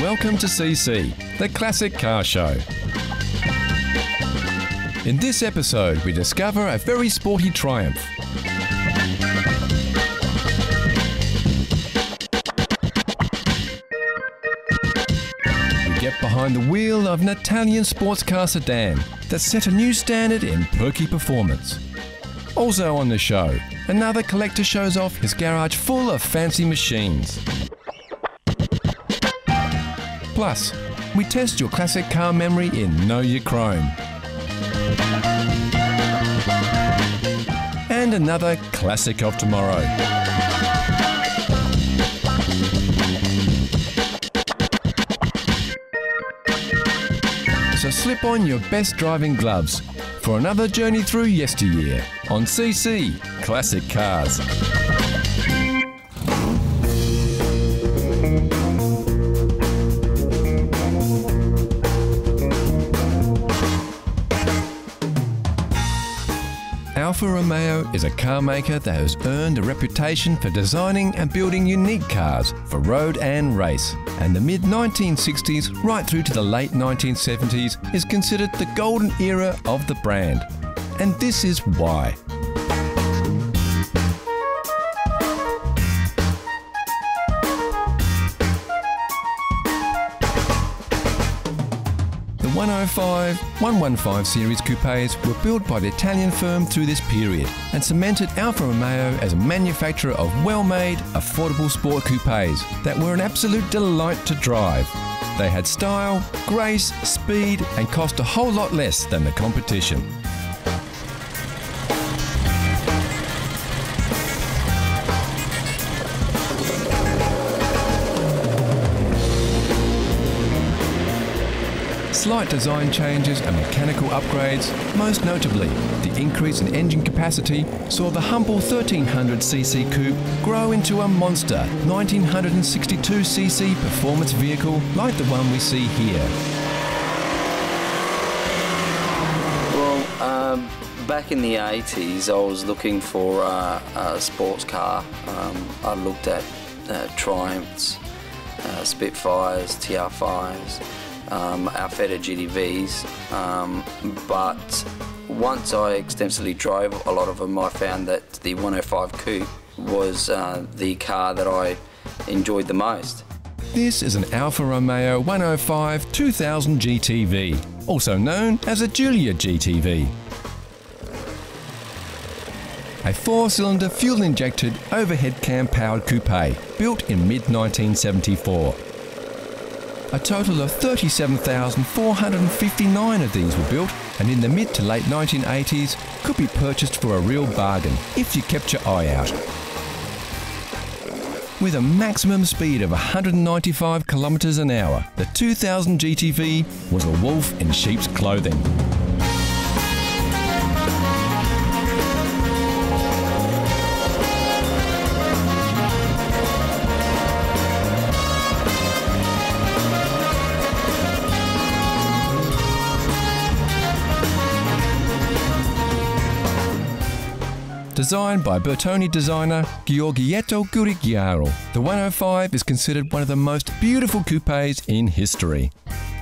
Welcome to CC, the Classic Car Show. In this episode, we discover a very sporty Triumph. We get behind the wheel of an Italian sports car sedan that set a new standard in perky performance. Also on the show, another collector shows off his garage full of fancy machines. Plus, we test your classic car memory in Know Your Chrome. And another classic of tomorrow. So slip on your best driving gloves for another journey through yesteryear on CC Classic Cars. Alfa Romeo is a car maker that has earned a reputation for designing and building unique cars for road and race. And the mid-1960s right through to the late 1970s is considered the golden era of the brand. And this is why. The 105, 115 series coupes were built by the Italian firm through this period and cemented Alfa Romeo as a manufacturer of well-made, affordable sport coupes that were an absolute delight to drive. They had style, grace, speed and cost a whole lot less than the competition. Slight design changes and mechanical upgrades, most notably the increase in engine capacity, saw the humble 1300cc coupe grow into a monster 1962cc performance vehicle like the one we see here. Well, back in the 80s I was looking for a sports car. I looked at Triumphs, Spitfires, TR5s, Alfetta GTVs, but once I extensively drove a lot of them, I found that the 105 Coupe was the car that I enjoyed the most. This is an Alfa Romeo 105 2000 GTV, also known as a Giulia GTV. A four-cylinder fuel-injected overhead cam-powered coupe built in mid-1974. A total of 37,459 of these were built, and in the mid to late 1980s could be purchased for a real bargain if you kept your eye out. With a maximum speed of 195 kilometers an hour, the 2000 GTV was a wolf in sheep's clothing. Designed by Bertone designer Giorgetto Gurighiaro, the 105 is considered one of the most beautiful coupes in history.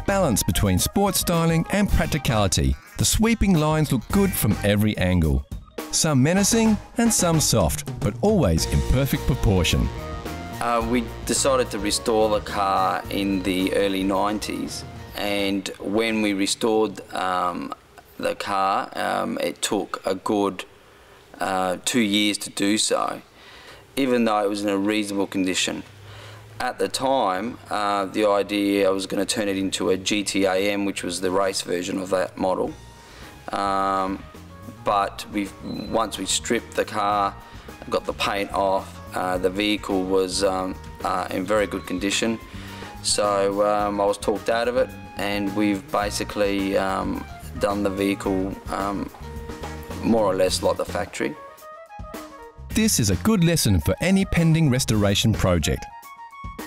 Balance between sports styling and practicality, the sweeping lines look good from every angle. Some menacing and some soft, but always in perfect proportion. We decided to restore the car in the early 90s, and when we restored the car, it took a good 2 years to do so, even though it was in a reasonable condition. At the time, the idea I was going to turn it into a GTAM, which was the race version of that model. But once we stripped the car, got the paint off, the vehicle was in very good condition. So I was talked out of it, and we've basically done the vehicle more or less like the factory. This is a good lesson for any pending restoration project.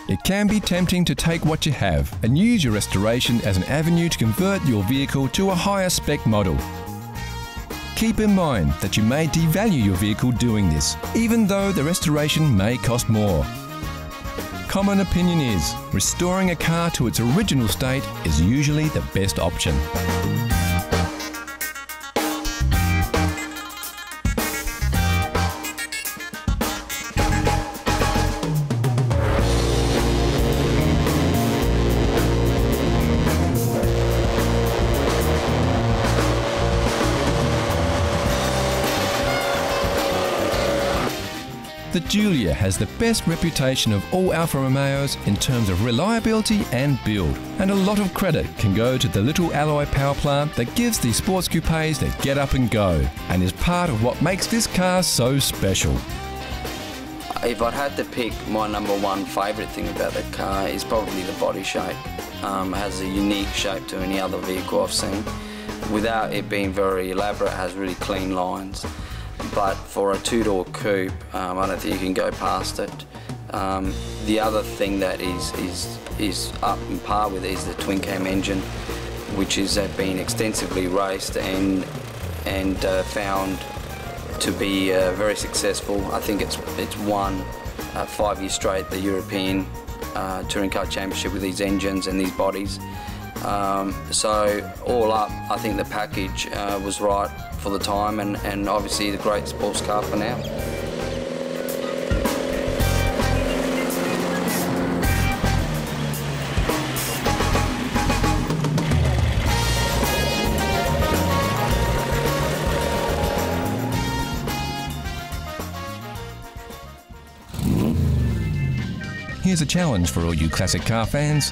It can be tempting to take what you have and use your restoration as an avenue to convert your vehicle to a higher spec model. Keep in mind that you may devalue your vehicle doing this, even though the restoration may cost more. common opinion is restoring a car to its original state is usually the best option. The Giulia has the best reputation of all Alfa Romeos in terms of reliability and build, and a lot of credit can go to the little alloy power plant that gives these sports coupes their get up and go, and is part of what makes this car so special. If I'd had to pick, my number one favourite thing about the car is probably the body shape. It has a unique shape to any other vehicle I've seen. Without it being very elaborate, it has really clean lines. But for a two-door coupe, I don't think you can go past it. The other thing that is up in par with it is the twin-cam engine, which is been extensively raced and found to be very successful. I think it's won 5 years straight the European Touring Car Championship with these engines and these bodies. So all up, I think the package was right for the time, and obviously the great sports car for now. Here's a challenge for all you classic car fans.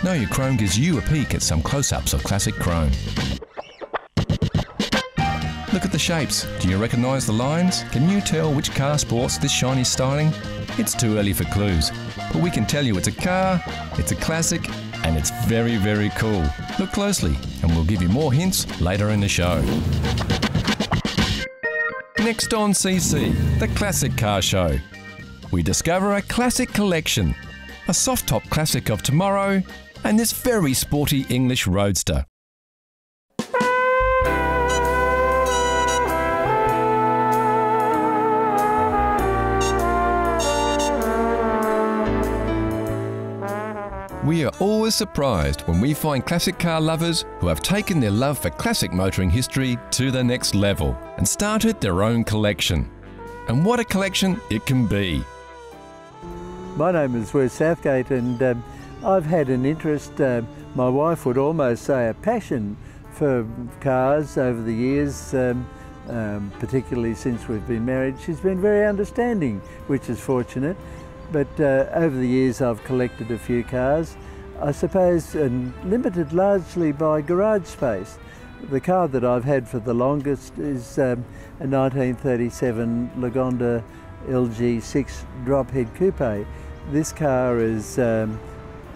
Know Your Chrome gives you a peek at some close-ups of classic chrome. Look at the shapes. Do you recognise the lines? Can you tell which car sports this shiny styling? It's too early for clues, but we can tell you it's a car, it's a classic, and it's very, very cool. Look closely, and we'll give you more hints later in the show. Next on CC, the Classic Car Show. We discover a classic collection, a soft-top classic of tomorrow, and this very sporty English roadster. We are always surprised when we find classic car lovers who have taken their love for classic motoring history to the next level and started their own collection. And what a collection it can be. My name is Wes Southgate, and I've had an interest, my wife would almost say a passion, for cars over the years, particularly since we've been married. She's been very understanding, which is fortunate, but over the years I've collected a few cars, I suppose, and limited largely by garage space. The car that I've had for the longest is a 1937 Lagonda LG6 drop-head coupe. This car is an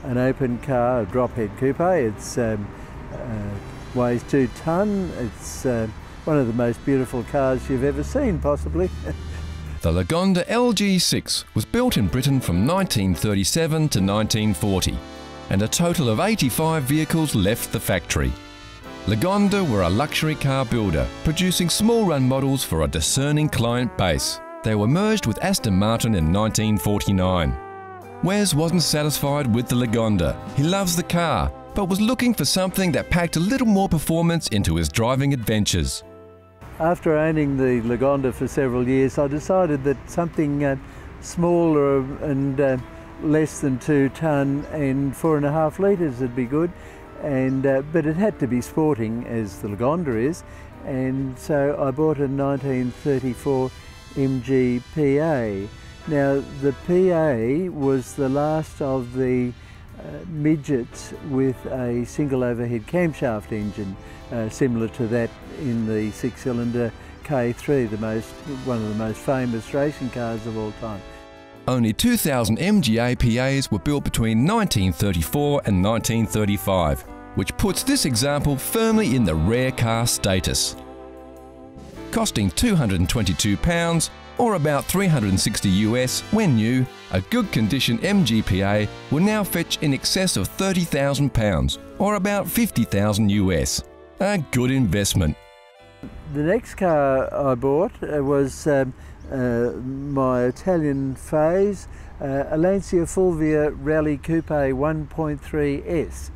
open car, a drop-head coupe. It's weighs 2 tonne. It's one of the most beautiful cars you've ever seen, possibly. The Lagonda LG6 was built in Britain from 1937 to 1940, and a total of 85 vehicles left the factory. Lagonda were a luxury car builder, producing small-run models for a discerning client base. They were merged with Aston Martin in 1949. Wes wasn't satisfied with the Lagonda. He loves the car, but was looking for something that packed a little more performance into his driving adventures. After owning the Lagonda for several years, I decided that something smaller and less than 2 tonne and 4.5 litres would be good. But it had to be sporting, as the Lagonda is, and so I bought a 1934 MG PA. Now, the PA was the last of the midgets with a single overhead camshaft engine, similar to that in the 6-cylinder K3, one of the most famous racing cars of all time. Only 2,000 MG APAs were built between 1934 and 1935, which puts this example firmly in the rare car status. Costing £222, or about $360 US when new, a good condition MGPA will now fetch in excess of £30,000, or about $50,000 US. A good investment. The next car I bought was my Italian phase, a Lancia Fulvia Rally Coupe 1.3S.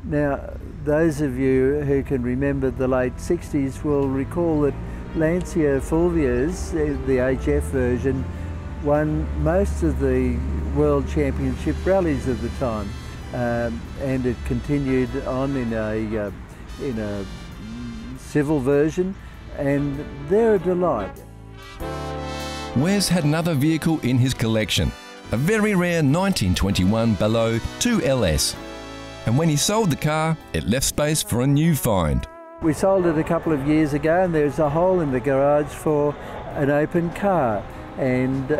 Now, those of you who can remember the late 60s will recall that Lancia Fulvias, the HF version, won most of the World Championship rallies of the time, and it continued on in a civil version, and they're a delight. Wes had another vehicle in his collection, a very rare 1921 Ballot 2LS. And when he sold the car, it left space for a new find. We sold it a couple of years ago, and there's a hole in the garage for an open car. And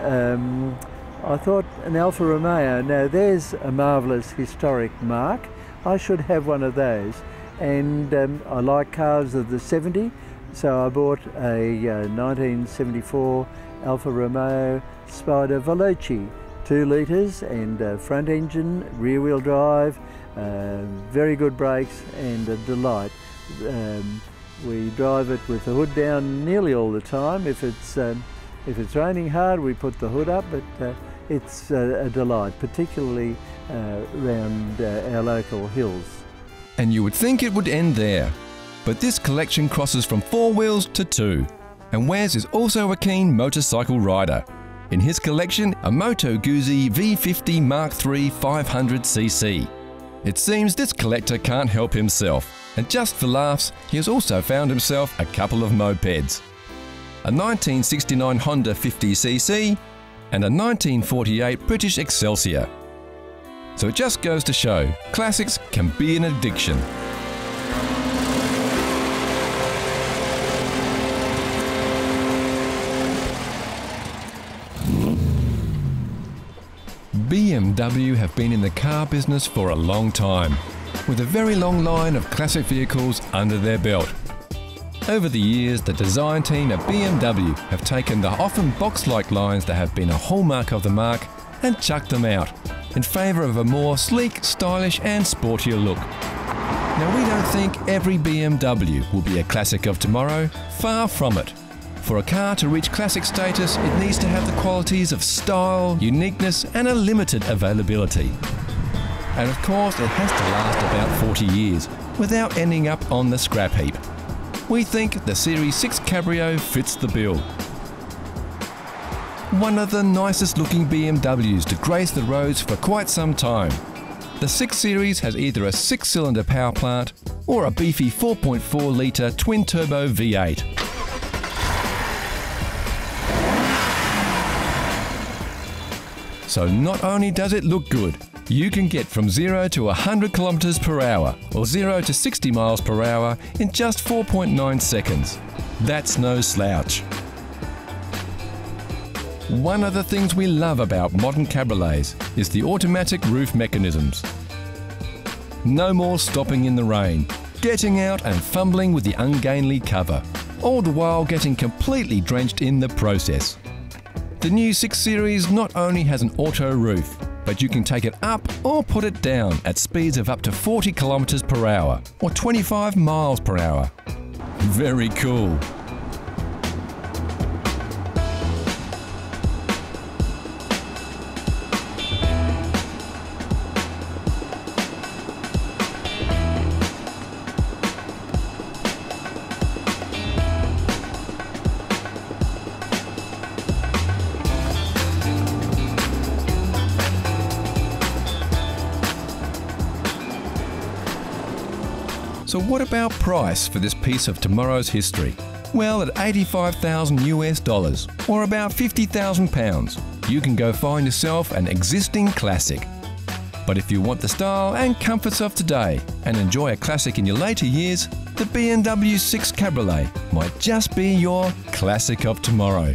I thought, an Alfa Romeo, now there's a marvellous historic mark. I should have one of those. And I like cars of the 70s, so I bought a 1974 Alfa Romeo Spider Veloce, 2 litres and front engine, rear wheel drive, very good brakes and a delight. We drive it with the hood down nearly all the time. If it's raining hard, we put the hood up, but it's a delight, particularly around our local hills. And you would think it would end there, but this collection crosses from 4 wheels to 2. And Wes is also a keen motorcycle rider. In his collection, a Moto Guzzi V50 Mark III 500cc. It seems this collector can't help himself, and just for laughs, he has also found himself a couple of mopeds. A 1969 Honda 50cc and a 1948 British Excelsior. So it just goes to show, classics can be an addiction. BMW have been in the car business for a long time, with a very long line of classic vehicles under their belt. Over the years, the design team at BMW have taken the often box-like lines that have been a hallmark of the marque and chucked them out, in favour of a more sleek, stylish and sportier look. Now, we don't think every BMW will be a classic of tomorrow, far from it. For a car to reach classic status, it needs to have the qualities of style, uniqueness and a limited availability. And of course, it has to last about 40 years, without ending up on the scrap heap. We think the Series 6 Cabrio fits the bill. One of the nicest looking BMWs to grace the roads for quite some time. The 6 Series has either a 6-cylinder power plant or a beefy 4.4 litre twin-turbo V8. So not only does it look good, you can get from 0 to 100 kilometers per hour or 0 to 60 miles per hour in just 4.9 seconds. That's no slouch. One of the things we love about modern cabriolets is the automatic roof mechanisms. No more stopping in the rain, getting out and fumbling with the ungainly cover, all the while getting completely drenched in the process. The new 6 Series not only has an auto roof, but you can take it up or put it down at speeds of up to 40 kilometers per hour or 25 miles per hour. Very cool. So what about price for this piece of tomorrow's history? Well, at $85,000 US, or about £50,000, you can go find yourself an existing classic. But if you want the style and comforts of today and enjoy a classic in your later years, the BMW 6 Cabriolet might just be your classic of tomorrow.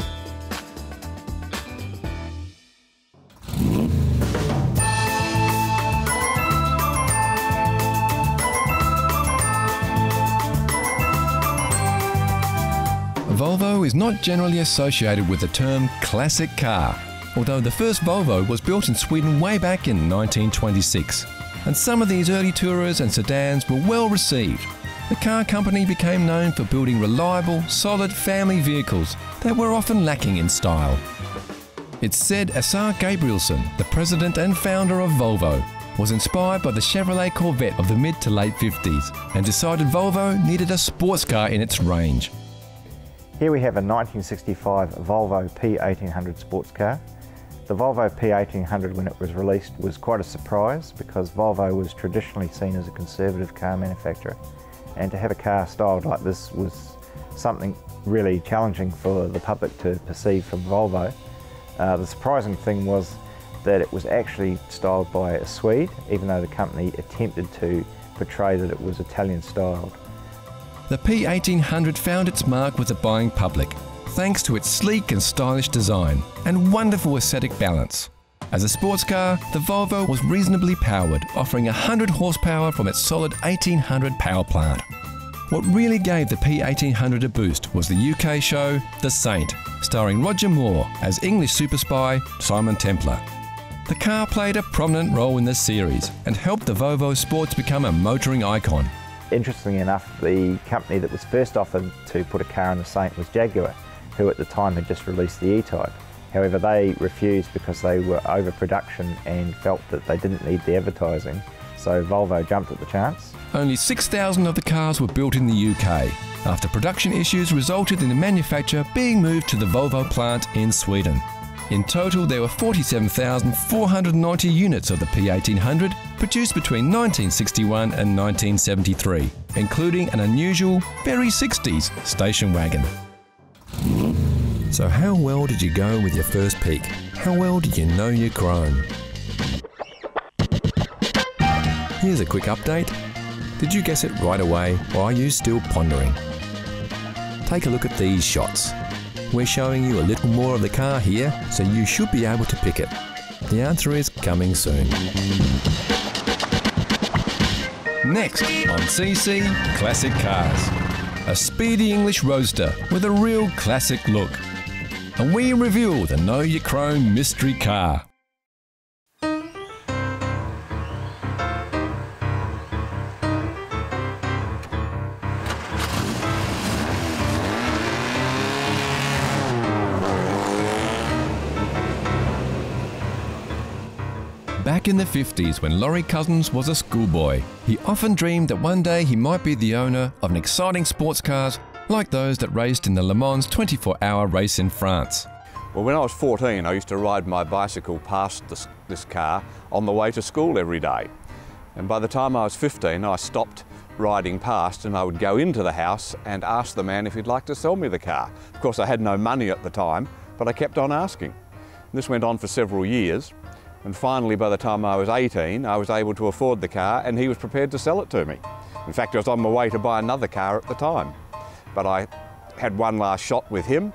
Volvo is not generally associated with the term classic car, although the first Volvo was built in Sweden way back in 1926. And some of these early tourers and sedans were well received. The car company became known for building reliable, solid family vehicles that were often lacking in style. It's said S.R. Gabrielson, the president and founder of Volvo, was inspired by the Chevrolet Corvette of the mid to late 50s and decided Volvo needed a sports car in its range. Here we have a 1965 Volvo P1800 sports car. The Volvo P1800, when it was released, was quite a surprise because Volvo was traditionally seen as a conservative car manufacturer, and to have a car styled like this was something really challenging for the public to perceive from Volvo. The surprising thing was that it was actually styled by a Swede, even though the company attempted to portray that it was Italian styled. The P1800 found its mark with the buying public, thanks to its sleek and stylish design and wonderful aesthetic balance. As a sports car, the Volvo was reasonably powered, offering 100 horsepower from its solid 1800 power plant. What really gave the P1800 a boost was the UK show The Saint, starring Roger Moore as English super spy Simon Templar. The car played a prominent role in the series and helped the Volvo Sports become a motoring icon. Interestingly enough, the company that was first offered to put a car in the Saint was Jaguar, who at the time had just released the E-Type. However, they refused because they were overproduction and felt that they didn't need the advertising, so Volvo jumped at the chance. Only 6,000 of the cars were built in the UK, after production issues resulted in the manufacture being moved to the Volvo plant in Sweden. In total, there were 47,490 units of the P1800 produced between 1961 and 1973, including an unusual, very 60s station wagon. So how well did you go with your first peek? How well did you know your chrome? Here's a quick update. Did you guess it right away, or are you still pondering? Take a look at these shots. We're showing you a little more of the car here, so you should be able to pick it. The answer is coming soon. Next on CC Classic Cars, a speedy English roadster with a real classic look. And we reveal the Know Your Chrome mystery car. Back in the 50s, when Laurie Cousins was a schoolboy, he often dreamed that one day he might be the owner of an exciting sports cars like those that raced in the Le Mans 24-hour race in France. Well, when I was 14, I used to ride my bicycle past this car on the way to school every day. And by the time I was 15, I stopped riding past and I would go into the house and ask the man if he'd like to sell me the car. Of course, I had no money at the time, but I kept on asking. This went on for several years. And finally, by the time I was 18, I was able to afford the car and he was prepared to sell it to me. In fact, I was on my way to buy another car at the time. But I had one last shot with him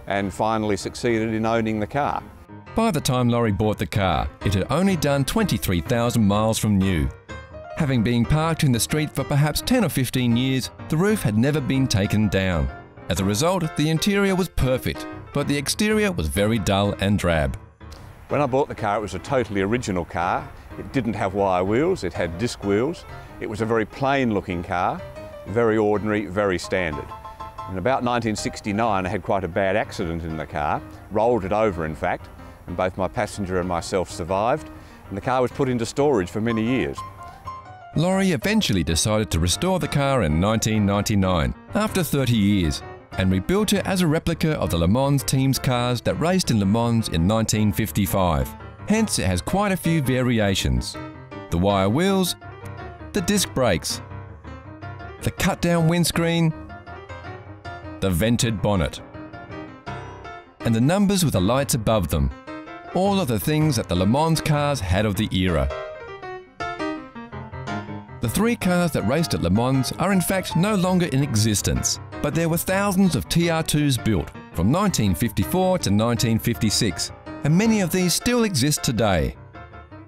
and finally succeeded in owning the car. By the time Laurie bought the car, it had only done 23,000 miles from new. Having been parked in the street for perhaps 10 or 15 years, the roof had never been taken down. As a result, the interior was perfect, but the exterior was very dull and drab. When I bought the car, it was a totally original car. It didn't have wire wheels, it had disc wheels. It was a very plain looking car, very ordinary, very standard. In about 1969, I had quite a bad accident in the car, rolled it over in fact, and both my passenger and myself survived, and the car was put into storage for many years. Laurie eventually decided to restore the car in 1999, after 30 years, and rebuilt it as a replica of the Le Mans team's cars that raced in Le Mans in 1955. Hence, it has quite a few variations. The wire wheels, the disc brakes, the cut-down windscreen, the vented bonnet, and the numbers with the lights above them. All of the things that the Le Mans cars had of the era. The three cars that raced at Le Mans are in fact no longer in existence, but there were thousands of TR2s built from 1954 to 1956, and many of these still exist today.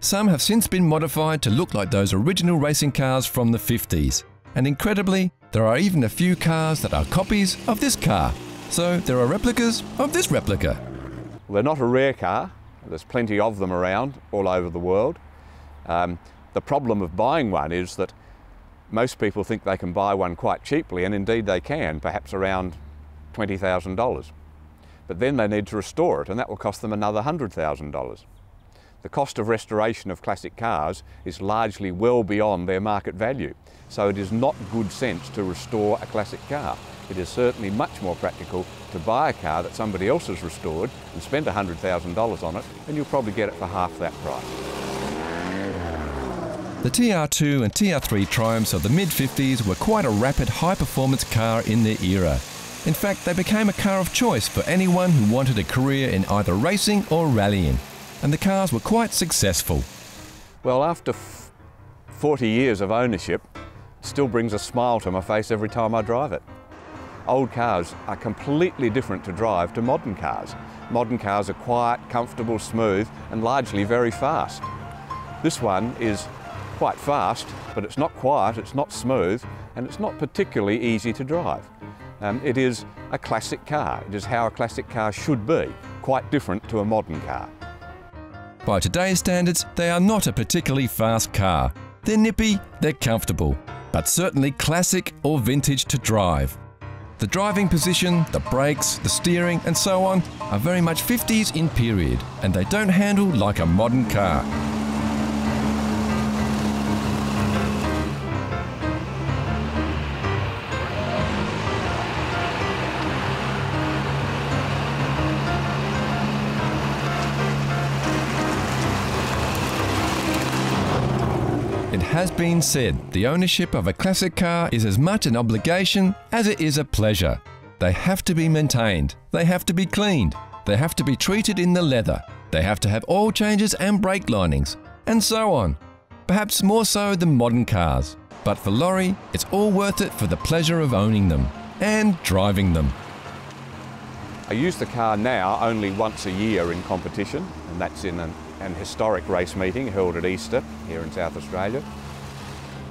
Some have since been modified to look like those original racing cars from the 50s, and incredibly, there are even a few cars that are copies of this car. So there are replicas of this replica. Well, they're not a rare car. There's plenty of them around all over the world. The problem of buying one is that most people think they can buy one quite cheaply, and indeed they can, perhaps around $20,000. but then they need to restore it, and that will cost them another $100,000. The cost of restoration of classic cars is largely well beyond their market value, so it is not good sense to restore a classic car. It is certainly much more practical to buy a car that somebody else has restored and spend $100,000 on it, and you'll probably get it for half that price. The TR2 and TR3 Triumphs of the mid-50s were quite a rapid, high-performance car in their era. In fact, they became a car of choice for anyone who wanted a career in either racing or rallying, and the cars were quite successful. Well, after 40 years of ownership, it still brings a smile to my face every time I drive it. Old cars are completely different to drive to modern cars. Modern cars are quiet, comfortable, smooth, and largely very fast. This one is quite fast, but it's not quiet, it's not smooth, and it's not particularly easy to drive. It is a classic car. It is how a classic car should be, quite different to a modern car. By today's standards, they are not a particularly fast car. They're nippy, they're comfortable, but certainly classic or vintage to drive. The driving position, the brakes, the steering and so on are very much 50s in period, and they don't handle like a modern car. It has been said, the ownership of a classic car is as much an obligation as it is a pleasure. They have to be maintained, they have to be cleaned, they have to be treated in the leather, they have to have oil changes and brake linings, and so on. Perhaps more so than modern cars. But for Laurie, it's all worth it for the pleasure of owning them and driving them. I use the car now only once a year in competition, and that's in an historic race meeting held at Easter here in South Australia.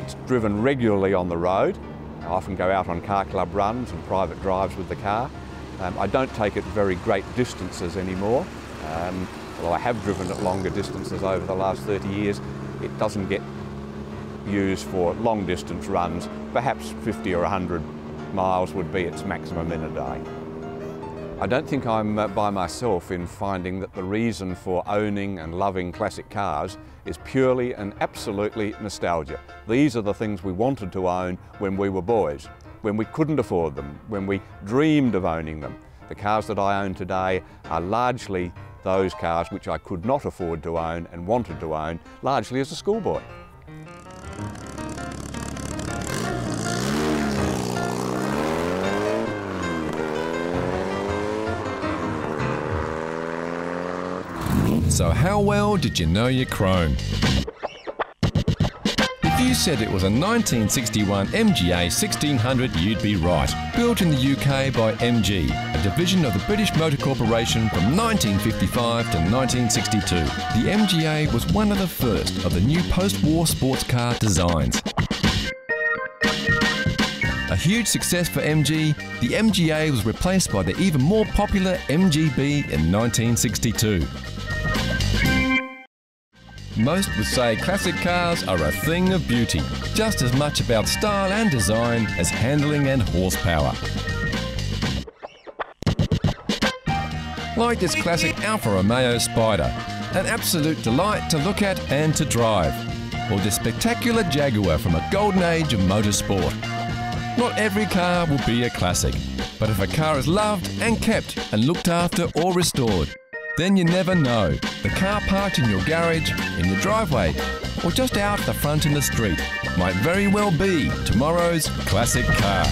It's driven regularly on the road. I often go out on car club runs and private drives with the car. I don't take it very great distances anymore. Although I have driven at longer distances over the last 30 years, it doesn't get used for long distance runs. Perhaps 50 or 100 miles would be its maximum in a day. I don't think I'm by myself in finding that the reason for owning and loving classic cars is purely and absolutely nostalgia. These are the things we wanted to own when we were boys, when we couldn't afford them, when we dreamed of owning them. The cars that I own today are largely those cars which I could not afford to own and wanted to own, largely as a schoolboy. So how well did you know your chrome? If you said it was a 1961 MGA 1600, you'd be right. Built in the UK by MG, a division of the British Motor Corporation from 1955 to 1962. The MGA was one of the first of the new post-war sports car designs. A huge success for MG, the MGA was replaced by the even more popular MGB in 1962. Most would say classic cars are a thing of beauty, just as much about style and design as handling and horsepower. Like this classic Alfa Romeo Spider, an absolute delight to look at and to drive. Or this spectacular Jaguar from a golden age of motorsport. Not every car will be a classic, but if a car is loved and kept and looked after or restored, then you never know. The car parked in your garage, in your driveway, or just out the front in the street might very well be tomorrow's classic car.